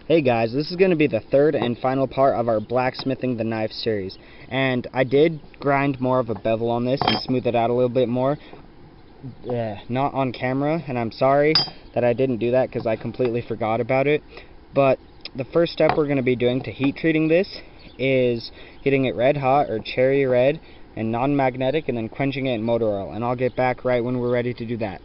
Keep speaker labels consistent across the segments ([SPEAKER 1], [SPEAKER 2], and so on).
[SPEAKER 1] Hey guys, this is going to be the third and final part of our Blacksmithing the Knife series. And I did grind more of a bevel on this and smooth it out a little bit more. Not on camera, and I'm sorry that I didn't do that because I completely forgot about it. But the first step we're going to be doing to heat treating this is hitting it red hot or cherry red and non-magnetic, and then quenching it in motor oil. And I'll get back right when we're ready to do that.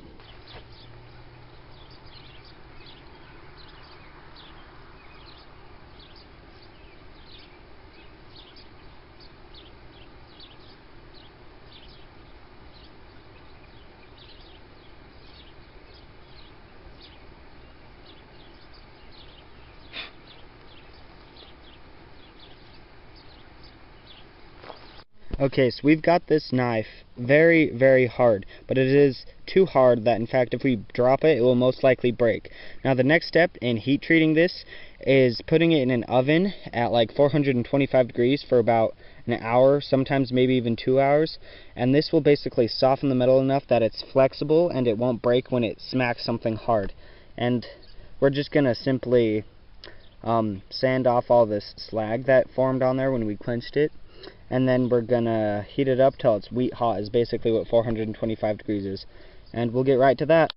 [SPEAKER 1] Okay, so we've got this knife very, very hard, but it is too hard that in fact if we drop it, it will most likely break. Now the next step in heat treating this is putting it in an oven at like 425 degrees for about an hour, sometimes maybe even 2 hours, and this will basically soften the metal enough that it's flexible and it won't break when it smacks something hard. And we're just going to simply sand off all this slag that formed on there when we quenched it. And then we're gonna heat it up till it's wheat hot, is basically what 425 degrees is. And we'll get right to that.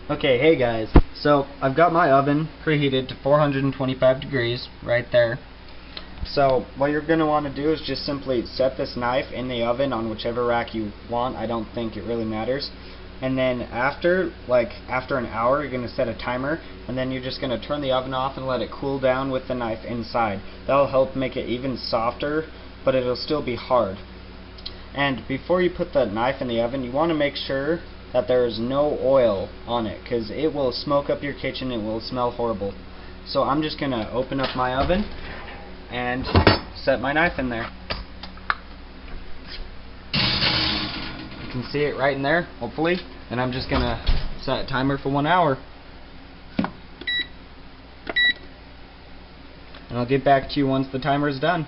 [SPEAKER 1] Okay, hey guys, so I've got my oven preheated to 425 degrees right there. So what you're gonna want to do is just simply set this knife in the oven on whichever rack you want. I don't think it really matters. And then after an hour, you're gonna set a timer, and then you're just gonna turn the oven off and let it cool down with the knife inside. That'll help make it even softer, but it'll still be hard. And before you put the knife in the oven, you want to make sure that there is no oil on it, because it will smoke up your kitchen. It will smell horrible. So I'm just gonna open up my oven and set my knife in there. You can see it right in there, hopefully, and I'm just gonna set a timer for 1 hour. And I'll get back to you once the timer is done.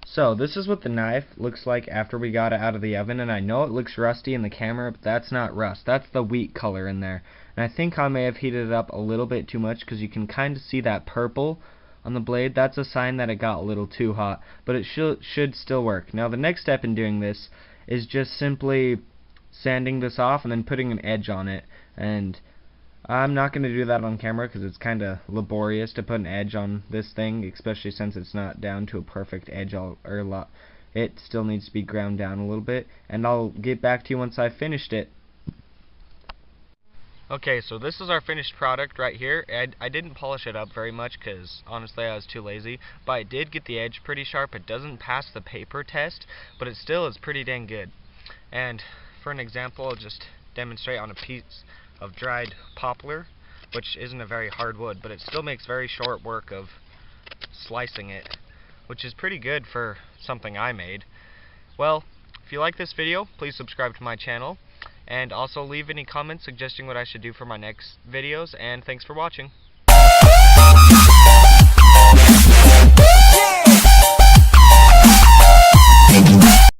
[SPEAKER 1] So this is what the knife looks like after we got it out of the oven, and I know it looks rusty in the camera, but that's not rust. That's the wheat color in there. And I think I may have heated it up a little bit too much, because you can kind of see that purple on the blade. That's a sign that it got a little too hot, but it should still work. Now the next step in doing this is just simply sanding this off and then putting an edge on it. And I'm not going to do that on camera because it's kind of laborious to put an edge on this thing, especially since it's not down to a perfect edge. It still needs to be ground down a little bit, and I'll get back to you once I've finished it. Okay, so this is our finished product right here. I didn't polish it up very much because honestly I was too lazy, but I did get the edge pretty sharp. It doesn't pass the paper test, but it still is pretty dang good. And for an example, I'll just demonstrate on a piece of dried poplar, which isn't a very hard wood, but it still makes very short work of slicing it, which is pretty good for something I made. Well, if you like this video, please subscribe to my channel, and also leave any comments suggesting what I should do for my next videos, and thanks for watching.